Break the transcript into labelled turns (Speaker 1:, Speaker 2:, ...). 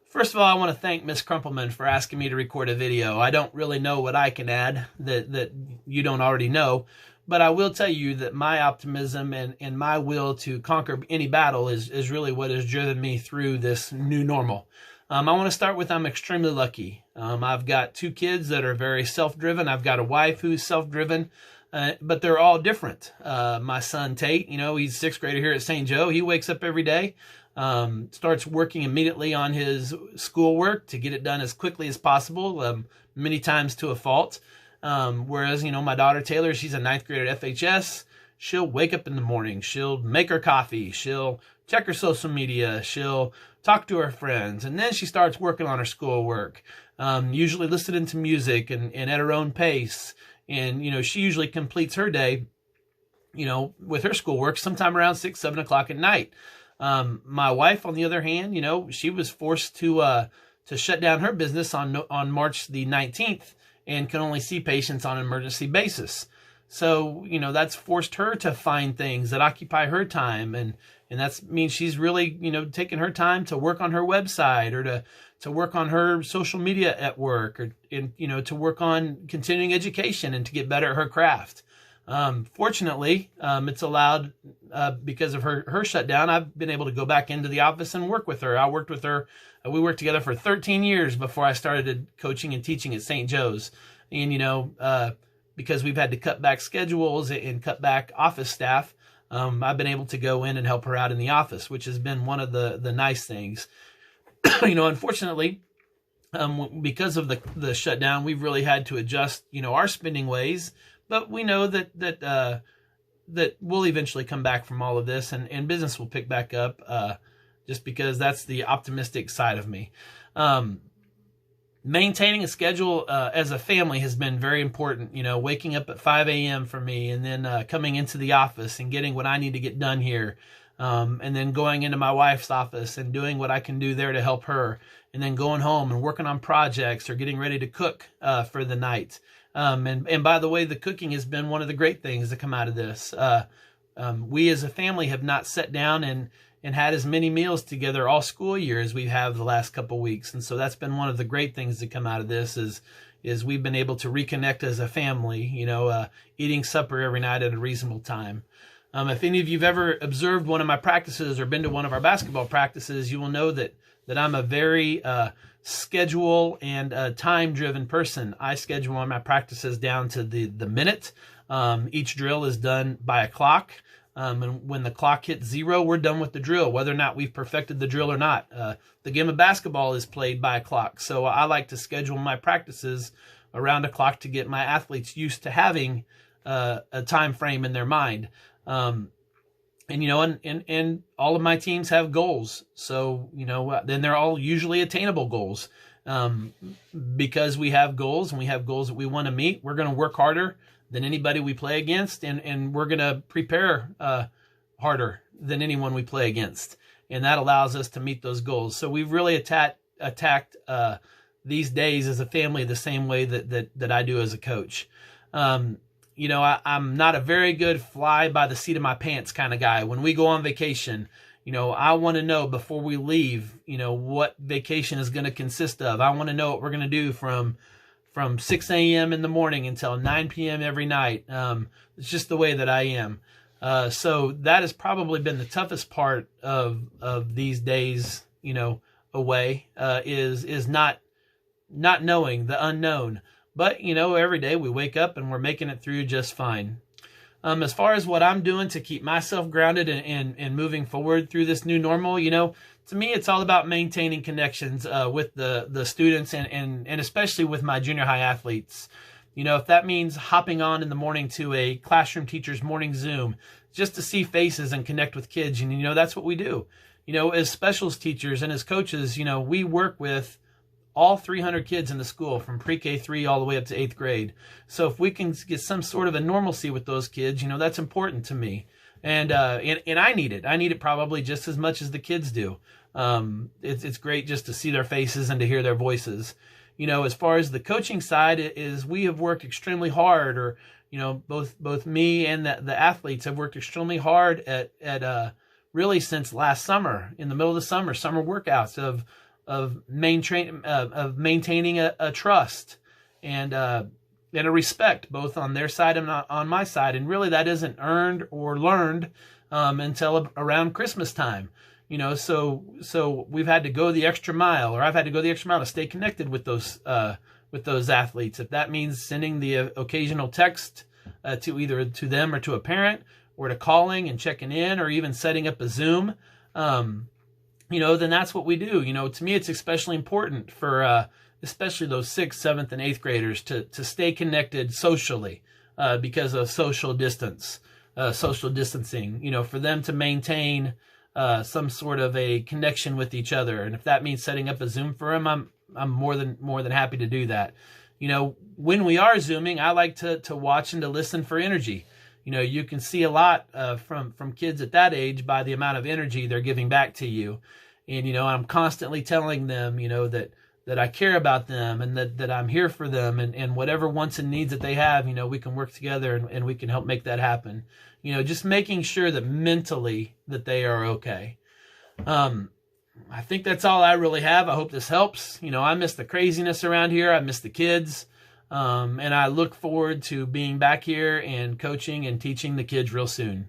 Speaker 1: First of all, I want to thank Miss Crumpleman for asking me to record a video. I don't really know what I can add that you don't already know, but I will tell you that my optimism and my will to conquer any battle is really what has driven me through this new normal. I want to start with I'm extremely lucky. I've got two kids that are very self-driven. I've got a wife who's self-driven, but they're all different. My son Tate, he's sixth grader here at St. Joe. He wakes up every day. Starts working immediately on his schoolwork to get it done as quickly as possible, many times to a fault. Whereas, my daughter Taylor, she's a ninth grader at FHS. She'll wake up in the morning. She'll make her coffee. She'll check her social media. She'll talk to her friends. And then she starts working on her schoolwork, usually listening to music and at her own pace. And, she usually completes her day, with her schoolwork sometime around 6, 7 o'clock at night. My wife, on the other hand, she was forced to shut down her business on March the 19th and can only see patients on an emergency basis. So, that's forced her to find things that occupy her time. And that means she's really, taking her time to work on her website or to work on her social media at work or, to work on continuing education and to get better at her craft. Fortunately, it's allowed, because of her shutdown, I've been able to go back into the office and work with her. I worked with her. We worked together for 13 years before I started coaching and teaching at St. Joe's. And, because we've had to cut back schedules and cut back office staff, I've been able to go in and help her out in the office, which has been one of the nice things. Unfortunately, because of the shutdown, we've really had to adjust, our spending ways. But we know that we'll eventually come back from all of this and business will pick back up, just because that's the optimistic side of me. Maintaining a schedule as a family has been very important, waking up at 5 a.m. for me and then coming into the office and getting what I need to get done here. And then going into my wife's office and doing what I can do there to help her. And then going home and working on projects or getting ready to cook for the night. And by the way, the cooking has been one of the great things to come out of this. We as a family have not sat down and had as many meals together all school year as we have the last couple weeks. And so that's been one of the great things to come out of this is we've been able to reconnect as a family, eating supper every night at a reasonable time. If any of you've ever observed one of my practices or been to one of our basketball practices, you will know that I'm a very schedule and time-driven person. I schedule my practices down to the minute. Each drill is done by a clock. And when the clock hits 0, we're done with the drill, whether or not we've perfected the drill or not. The game of basketball is played by a clock. So I like to schedule my practices around a clock to get my athletes used to having a time frame in their mind. And all of my teams have goals. So, then they're all usually attainable goals. Because we have goals and we have goals that we want to meet, we're going to work harder than anybody we play against. And we're going to prepare harder than anyone we play against. And that allows us to meet those goals. So we've really attacked these days as a family the same way that I do as a coach. I'm not a very good fly by the seat of my pants kind of guy. When we go on vacation, I want to know before we leave, what vacation is going to consist of. I want to know what we're going to do from 6 a.m. in the morning until 9 p.m. every night. It's just the way that I am. So that has probably been the toughest part of these days, away, is not knowing the unknown. But, every day we wake up and we're making it through just fine. As far as what I'm doing to keep myself grounded and moving forward through this new normal, to me, it's all about maintaining connections with the students and especially with my junior high athletes. If that means hopping on in the morning to a classroom teacher's morning Zoom just to see faces and connect with kids, and, that's what we do. As specials teachers and as coaches, we work with all 300 kids in the school from pre-K 3 all the way up to 8th grade. So if we can get some sort of a normalcy with those kids, that's important to me. And I need it. I need it probably just as much as the kids do. It's great just to see their faces and to hear their voices. As far as the coaching side is, we have worked extremely hard, or, both me and the athletes have worked extremely hard at really since last summer, in the middle of the summer workouts of maintaining a trust and a respect, both on their side and on my side. And really, that isn't earned or learned until around Christmas time. So we've had to go the extra mile, or I've had to go the extra mile to stay connected with those athletes. If that means sending the occasional text to either to them or to a parent, or to calling and checking in, or even setting up a Zoom, then that's what we do. To me, it's especially important for especially those 6th, 7th, and 8th graders to stay connected socially because of social distancing. For them to maintain some sort of a connection with each other, and if that means setting up a Zoom for them, I'm more than happy to do that. When we are Zooming, I like to watch and to listen for energy. You can see a lot from kids at that age by the amount of energy they're giving back to you. And, I'm constantly telling them, that I care about them, and that I'm here for them, and whatever wants and needs that they have, we can work together and we can help make that happen. Just making sure that mentally that they are okay. I think that's all I really have. I hope this helps. I miss the craziness around here. I miss the kids. And I look forward to being back here and coaching and teaching the kids real soon.